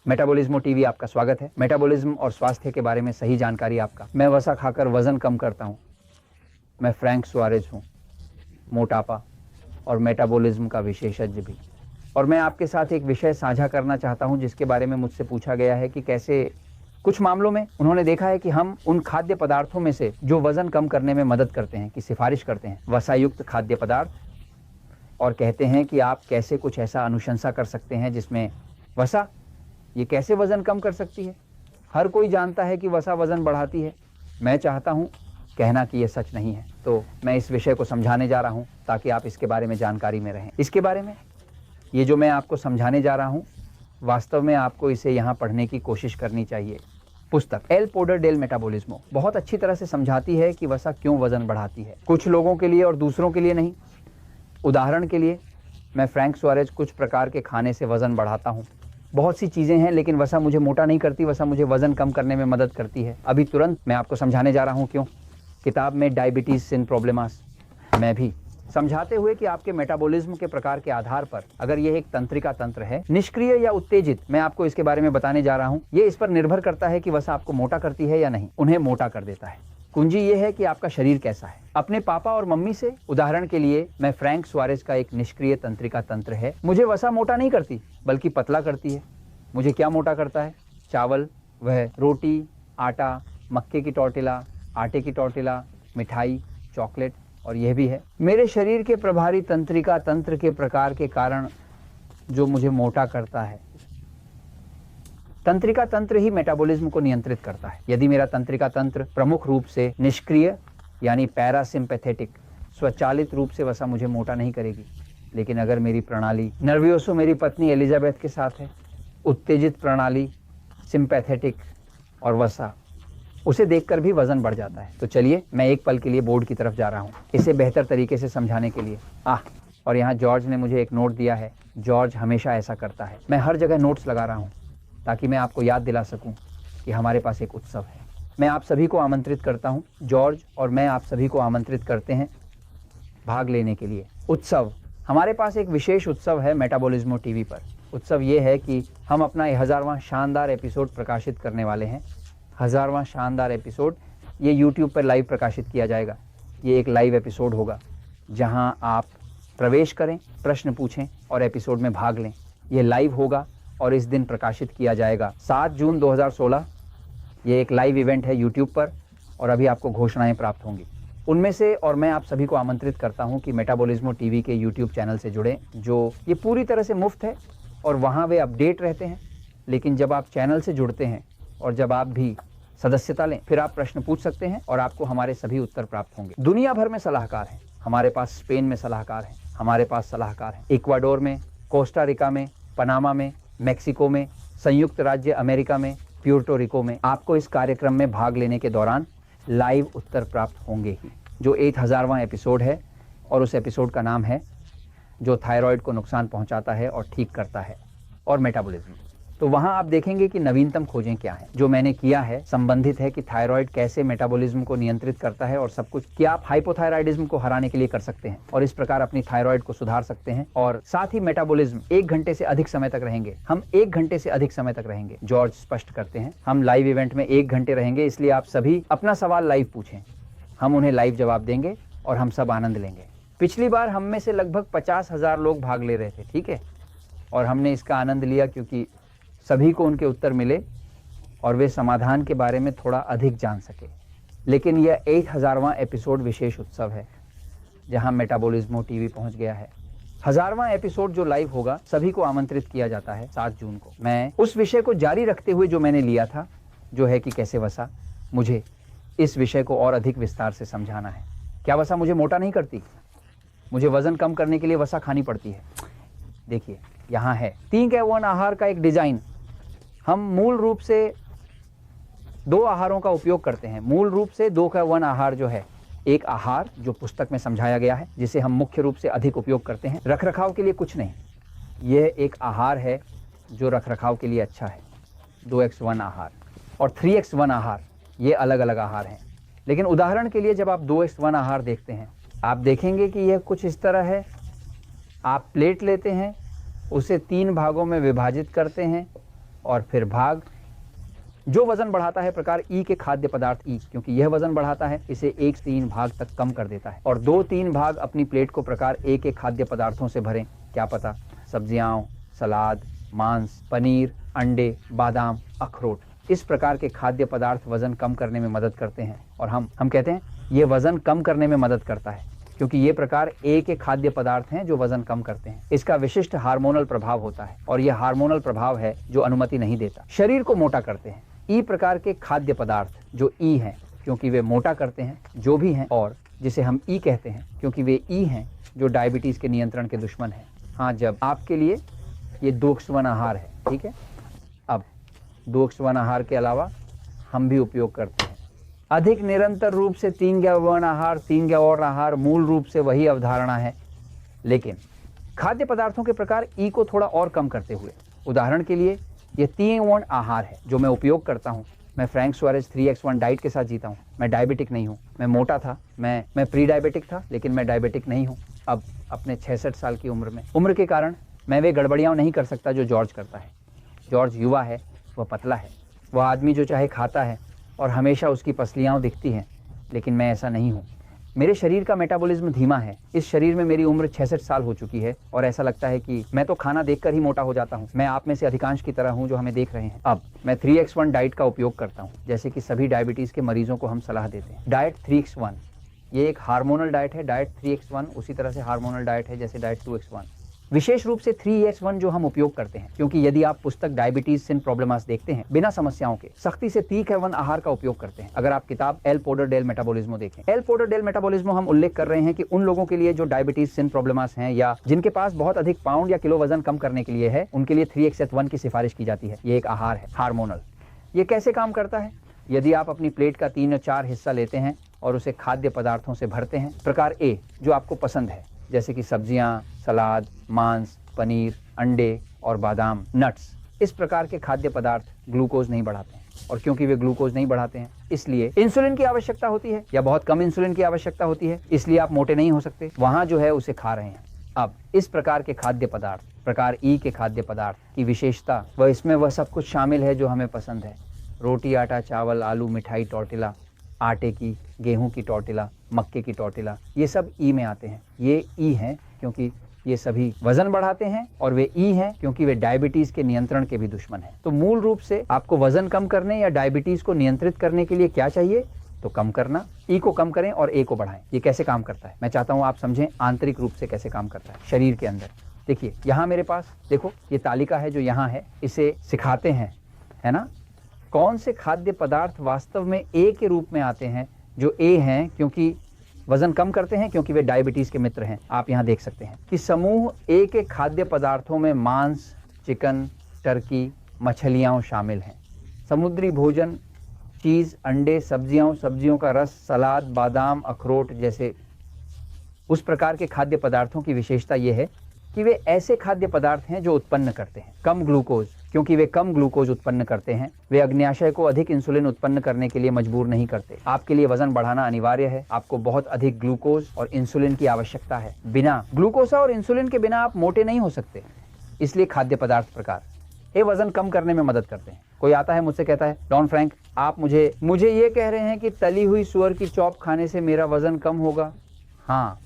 मेटाबॉलिज्मो TV आपका स्वागत है। मेटाबॉलिज्म और स्वास्थ्य के बारे में सही जानकारी आपका। मैं वसा खाकर वजन कम करता हूँ। मैं फ्रैंक सुआरेज हूँ, मोटापा और मेटाबॉलिज्म का विशेषज्ञ भी। और मैं आपके साथ एक विषय साझा करना चाहता हूँ जिसके बारे में मुझसे पूछा गया है कि कैसे कुछ मामलों में उन्होंने देखा है कि हम उन खाद्य पदार्थों में से जो वजन कम करने में मदद करते हैं, की सिफारिश करते हैं, वसायुक्त खाद्य पदार्थ, और कहते हैं कि आप कैसे कुछ ऐसा अनुशंसा कर सकते हैं जिसमें वसा ये कैसे वजन कम कर सकती है। हर कोई जानता है कि वसा वजन बढ़ाती है। मैं चाहता हूं कहना कि यह सच नहीं है, तो मैं इस विषय को समझाने जा रहा हूं ताकि आप इसके बारे में जानकारी में रहें। इसके बारे में ये जो मैं आपको समझाने जा रहा हूं, वास्तव में आपको इसे यहाँ पढ़ने की कोशिश करनी चाहिए। पुस्तक एल पोडर डेल मेटाबॉलिज्मो बहुत अच्छी तरह से समझाती है कि वसा क्यों वजन बढ़ाती है, कुछ लोगों के लिए और दूसरों के लिए नहीं। उदाहरण के लिए मैं फ्रैंक सुआरेज कुछ प्रकार के खाने से वजन बढ़ाता हूँ। बहुत सी चीज़ें हैं, लेकिन वसा मुझे मोटा नहीं करती, वसा मुझे वजन कम करने में मदद करती है। अभी तुरंत मैं आपको समझाने जा रहा हूँ क्यों। किताब में डायबिटीज सिन प्रॉब्लमास मैं भी समझाते हुए कि आपके मेटाबॉलिज्म के प्रकार के आधार पर अगर यह एक तंत्रिका तंत्र है, निष्क्रिय या उत्तेजित, मैं आपको इसके बारे में बताने जा रहा हूँ। ये इस पर निर्भर करता है कि वसा आपको मोटा करती है या नहीं, उन्हें मोटा कर देता है। कुंजी ये है कि आपका शरीर कैसा है। अपने पापा और मम्मी से, उदाहरण के लिए मैं फ्रैंक सुआरेज का एक निष्क्रिय तंत्रिका तंत्र है। मुझे वसा मोटा नहीं करती बल्कि पतला करती है। मुझे क्या मोटा करता है? चावल, वह रोटी, आटा, मक्के की टॉर्टिला, आटे की टॉर्टिला, मिठाई, चॉकलेट, और यह भी है मेरे शरीर के प्रभारी तंत्रिका तंत्र के प्रकार के कारण जो मुझे मोटा करता है। तंत्रिका तंत्र ही मेटाबॉलिज्म को नियंत्रित करता है। यदि मेरा तंत्रिका तंत्र प्रमुख रूप से निष्क्रिय यानी पैरासिम्पैथेटिक, स्वचालित रूप से वसा मुझे मोटा नहीं करेगी। लेकिन अगर मेरी प्रणाली नर्वियोसो मेरी पत्नी एलिजाबेथ के साथ है, उत्तेजित प्रणाली, सिंपैथेटिक और वसा, उसे देखकर भी वजन बढ़ जाता है। तो चलिए मैं एक पल के लिए बोर्ड की तरफ जा रहा हूँ इसे बेहतर तरीके से समझाने के लिए। और यहाँ जॉर्ज ने मुझे एक नोट दिया है। जॉर्ज हमेशा ऐसा करता है। मैं हर जगह नोट्स लगा रहा हूँ ताकि मैं आपको याद दिला सकूं कि हमारे पास एक उत्सव है। मैं आप सभी को आमंत्रित करता हूं, जॉर्ज और मैं आप सभी को आमंत्रित करते हैं भाग लेने के लिए। उत्सव, हमारे पास एक विशेष उत्सव है मेटाबॉलिज्मो टीवी पर। उत्सव ये है कि हम अपना 1000वां शानदार एपिसोड प्रकाशित करने वाले हैं। 1000वां शानदार एपिसोड ये यूट्यूब पर लाइव प्रकाशित किया जाएगा। ये एक लाइव एपिसोड होगा जहाँ आप प्रवेश करें, प्रश्न पूछें और एपिसोड में भाग लें। ये लाइव होगा और इस दिन प्रकाशित किया जाएगा 7 जून 2016। ये एक लाइव इवेंट है यूट्यूब पर और अभी आपको घोषणाएं प्राप्त होंगी उनमें से। और मैं आप सभी को आमंत्रित करता हूं कि मेटाबॉलिज्मो टीवी के यूट्यूब चैनल से जुड़ें, जो ये पूरी तरह से मुफ्त है और वहां वे अपडेट रहते हैं। लेकिन जब आप चैनल से जुड़ते हैं और जब आप भी सदस्यता लें, फिर आप प्रश्न पूछ सकते हैं और आपको हमारे सभी उत्तर प्राप्त होंगे। दुनिया भर में सलाहकार हैं। हमारे पास स्पेन में सलाहकार हैं, हमारे पास सलाहकार हैं इक्वाडोर में, कोस्टा रिका में, पनामा में, मैक्सिको में, संयुक्त राज्य अमेरिका में, प्यूर्टो रिको में। आपको इस कार्यक्रम में भाग लेने के दौरान लाइव उत्तर प्राप्त होंगे ही। जो 1000वां एपिसोड है और उस एपिसोड का नाम है जो थायराइड को नुकसान पहुंचाता है और ठीक करता है, और मेटाबॉलिज्म। तो वहां आप देखेंगे कि नवीनतम खोजें क्या हैं। जो मैंने किया है संबंधित है कि थायराइड कैसे मेटाबॉलिज्म को नियंत्रित करता है और सब कुछ, क्या आप हाइपोथायराइडिज्म को हराने के लिए कर सकते हैं और इस प्रकार अपनी थायराइड को सुधार सकते हैं। और साथ ही मेटाबॉलिज्म 1 घंटे से अधिक समय तक रहेंगे। हम 1 घंटे से अधिक समय तक रहेंगे, जॉर्ज स्पष्ट करते हैं। हम लाइव इवेंट में 1 घंटे रहेंगे, इसलिए आप सभी अपना सवाल लाइव पूछें, हम उन्हें लाइव जवाब देंगे और हम सब आनंद लेंगे। पिछली बार हम में से लगभग 50,000 लोग भाग ले रहे थे, ठीक है, और हमने इसका आनंद लिया क्योंकि सभी को उनके उत्तर मिले और वे समाधान के बारे में थोड़ा अधिक जान सके। लेकिन यह 1000वां एपिसोड विशेष उत्सव है जहां मेटाबॉलिज्मो टीवी पहुंच गया है। 1000वां एपिसोड जो लाइव होगा, सभी को आमंत्रित किया जाता है 7 जून को। मैं उस विषय को जारी रखते हुए जो मैंने लिया था, जो है कि कैसे वसा, मुझे इस विषय को और अधिक विस्तार से समझाना है। क्या वसा मुझे मोटा नहीं करती? मुझे वजन कम करने के लिए वसा खानी पड़ती है। देखिए यहाँ है 3K1 आहार का एक डिजाइन। हम मूल रूप से 2 आहारों का उपयोग करते हैं। मूल रूप से 2K1 आहार जो है, एक आहार जो पुस्तक में समझाया गया है, जिसे हम मुख्य रूप से अधिक उपयोग करते हैं रखरखाव के लिए, कुछ नहीं। यह एक आहार है जो रखरखाव के लिए अच्छा है। 2X1 आहार और 3X1 आहार, ये अलग अलग आहार हैं। लेकिन उदाहरण के लिए जब आप 2X1 आहार देखते हैं, आप देखेंगे कि यह कुछ इस तरह है। आप प्लेट लेते हैं, उसे 3 भागों में विभाजित करते हैं और फिर भाग जो वजन बढ़ाता है प्रकार ई के खाद्य पदार्थ ई, क्योंकि यह वजन बढ़ाता है इसे 1 से 3 भाग तक कम कर देता है। और 2-3 भाग अपनी प्लेट को प्रकार ए के खाद्य पदार्थों से भरें। क्या पता सब्जियां, सलाद, मांस, पनीर, अंडे, बादाम, अखरोट। इस प्रकार के खाद्य पदार्थ वजन कम करने में मदद करते हैं। और हम कहते हैं ये वजन कम करने में मदद करता है क्योंकि ये प्रकार ए के खाद्य पदार्थ हैं जो वजन कम करते हैं। इसका विशिष्ट हार्मोनल प्रभाव होता है और यह हार्मोनल प्रभाव है जो अनुमति नहीं देता। शरीर को मोटा करते हैं ई प्रकार के खाद्य पदार्थ जो ई हैं क्योंकि वे मोटा करते हैं जो भी हैं, और जिसे हम ई कहते हैं क्योंकि वे ई हैं जो डायबिटीज के नियंत्रण के दुश्मन हैं। हाँ, जब आपके लिए ये 2 वन आहार है, ठीक है। अब 2 वन आहार के अलावा हम भी उपयोग करते हैं अधिक निरंतर रूप से 3 वन आहार, 3 और आहार मूल रूप से वही अवधारणा है, लेकिन खाद्य पदार्थों के प्रकार ई को थोड़ा और कम करते हुए। उदाहरण के लिए ये 3 वन आहार है जो मैं उपयोग करता हूँ। मैं फ्रैंक सुआरेज 3x1 डाइट के साथ जीता हूँ। मैं डायबिटिक नहीं हूँ। मैं मोटा था, मैं प्री डायबिटिक था, लेकिन मैं डायबिटिक नहीं हूँ अब अपने 66 साल की उम्र में। उम्र के कारण मैं वे गड़बड़ियाँ नहीं कर सकता जो जॉर्ज करता है। जॉर्ज युवा है, वह पतला है, वह आदमी जो चाहे खाता है और हमेशा उसकी पसलियाँ दिखती हैं, लेकिन मैं ऐसा नहीं हूँ। मेरे शरीर का मेटाबॉलिज्म धीमा है। इस शरीर में मेरी उम्र 66 साल हो चुकी है और ऐसा लगता है कि मैं तो खाना देखकर ही मोटा हो जाता हूँ। मैं आप में से अधिकांश की तरह हूँ जो हमें देख रहे हैं। अब मैं 3x1 डाइट का उपयोग करता हूँ, जैसे कि सभी डायबिटीज के मरीजों को हम सलाह देते हैं। डाइट 3x1 ये एक हार्मोनल डाइट है। डाइट 3x1 उसी तरह से हार्मोनल डाइट है जैसे डाइट 2x1। विशेष रूप से 3x1 जो हम उपयोग करते हैं, क्योंकि यदि आप पुस्तक डायबिटीज सिन प्रॉब्लम्स देखते हैं, बिना समस्याओं के सख्ती से 3x1 आहार का उपयोग करते हैं। अगर आप किताब एल पोडर डेल मेटाबॉलिज्मो देखें, एल पोडर डेल मेटाबॉलिज्मो हम उल्लेख कर रहे हैं कि उन लोगों के लिए जो डायबिटीज सिन प्रॉब्लम्स हैं या जिनके पास बहुत अधिक पाउंड या किलो वजन कम करने के लिए है, उनके लिए 3x1 की सिफारिश की जाती है। ये एक आहार है हार्मोनल। ये कैसे काम करता है? यदि आप अपनी प्लेट का 3 या 4 हिस्सा लेते हैं और उसे खाद्य पदार्थों से भरते हैं प्रकार ए जो आपको पसंद है, जैसे कि सब्जियां, सलाद, मांस, पनीर, अंडे और बादाम, नट्स। इस प्रकार के खाद्य पदार्थ ग्लूकोज नहीं बढ़ाते हैं, और क्योंकि वे ग्लूकोज नहीं बढ़ाते हैं इसलिए इंसुलिन की आवश्यकता होती है या बहुत कम इंसुलिन की आवश्यकता होती है, इसलिए आप मोटे नहीं हो सकते। वहां जो है उसे खा रहे हैं। अब इस प्रकार के खाद्य पदार्थ प्रकार ई के खाद्य पदार्थ की विशेषता इसमें वह सब कुछ शामिल है जो हमें पसंद है। रोटी, आटा, चावल, आलू, मिठाई, टॉर्टिला, आटे की, गेहूं की टॉर्टिला, मक्के की टॉर्टिला, ये सब ई में आते हैं। ये ई हैं क्योंकि ये सभी वजन बढ़ाते हैं, और वे ई हैं क्योंकि वे डायबिटीज के नियंत्रण के भी दुश्मन हैं। तो मूल रूप से आपको वजन कम करने या डायबिटीज को नियंत्रित करने के लिए क्या चाहिए? तो कम करना। ई को कम करें और ए को बढ़ाएं। ये कैसे काम करता है मैं चाहता हूं आप समझें आंतरिक रूप से कैसे काम करता है शरीर के अंदर। देखिए यहाँ मेरे पास देखो ये तालिका है जो यहाँ है, इसे सिखाते हैं, है ना, कौन से खाद्य पदार्थ वास्तव में ए के रूप में आते हैं। जो ए हैं क्योंकि वजन कम करते हैं, क्योंकि वे डायबिटीज के मित्र हैं। आप यहाँ देख सकते हैं कि समूह ए के खाद्य पदार्थों में मांस, चिकन, टर्की, मछलियाँ शामिल हैं। समुद्री भोजन, चीज़, अंडे, सब्जियों का रस, सलाद, बादाम, अखरोट जैसे उस प्रकार के खाद्य पदार्थों की विशेषता ये है कि वे ऐसे खाद्य पदार्थ हैं जो उत्पन्न करते हैं कम ग्लूकोज। क्योंकि वे कम ग्लूकोज उत्पन्न करते हैं, वे अग्न्याशय को अधिक इंसुलिन उत्पन्न करने के लिए मजबूर नहीं करते। आपके लिए वजन बढ़ाना अनिवार्य है, आपको बहुत अधिक ग्लूकोज और इंसुलिन की आवश्यकता है। बिना ग्लूकोज और इंसुलिन के बिना आप मोटे नहीं हो सकते। इसलिए खाद्य पदार्थ प्रकार ये वजन कम करने में मदद करते हैं। कोई आता है मुझसे कहता है, डॉन फ्रैंक आप मुझे ये कह रहे हैं कि तली हुई सुअर की चॉप खाने से मेरा वजन कम होगा? हाँ,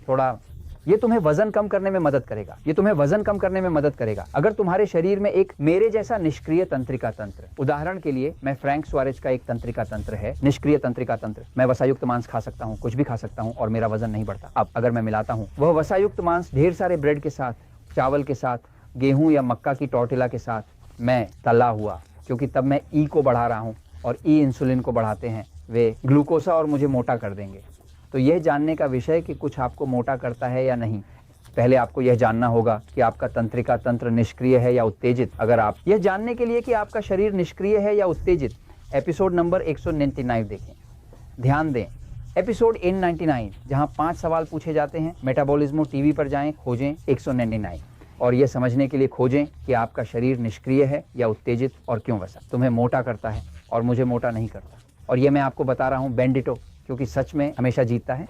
थोड़ा ये तुम्हें वजन कम करने में मदद करेगा। ये तुम्हें वजन कम करने में मदद करेगा अगर तुम्हारे शरीर में एक मेरे जैसा निष्क्रिय तंत्रिका तंत्र। उदाहरण के लिए मैं फ्रैंक सुआरेज का एक तंत्रिका तंत्र है, निष्क्रिय तंत्रिका तंत्र। मैं वसायुक्त मांस खा सकता हूँ, कुछ भी खा सकता हूँ और मेरा वजन नहीं बढ़ता। अब अगर मैं मिलाता हूँ वह वसायुक्त मांस ढेर सारे ब्रेड के साथ, चावल के साथ, गेहूं या मक्का की टॉर्टिला के साथ, मैं तला हुआ, क्योंकि तब मैं ई को बढ़ा रहा हूँ और ई इंसुलिन को बढ़ाते हैं, वे ग्लूकोसा और मुझे मोटा कर देंगे। तो यह जानने का विषय कि कुछ आपको मोटा करता है या नहीं, पहले आपको यह जानना होगा कि आपका तंत्रिका तंत्र निष्क्रिय है या उत्तेजित। अगर आप यह जानने के लिए कि आपका शरीर निष्क्रिय है या उत्तेजित, एपिसोड नंबर 199 देखें। ध्यान दें, एपिसोड 199 जहां 5 सवाल पूछे जाते हैं। मेटाबॉलिज्मो टीवी पर जाएं, खोजें 199 और यह समझने के लिए खोजें कि आपका शरीर निष्क्रिय है या उत्तेजित और क्यों वसा तुम्हें मोटा करता है और मुझे मोटा नहीं करता। और यह मैं आपको बता रहा हूँ बेंडिटो, क्योंकि सच में हमेशा जीतता है।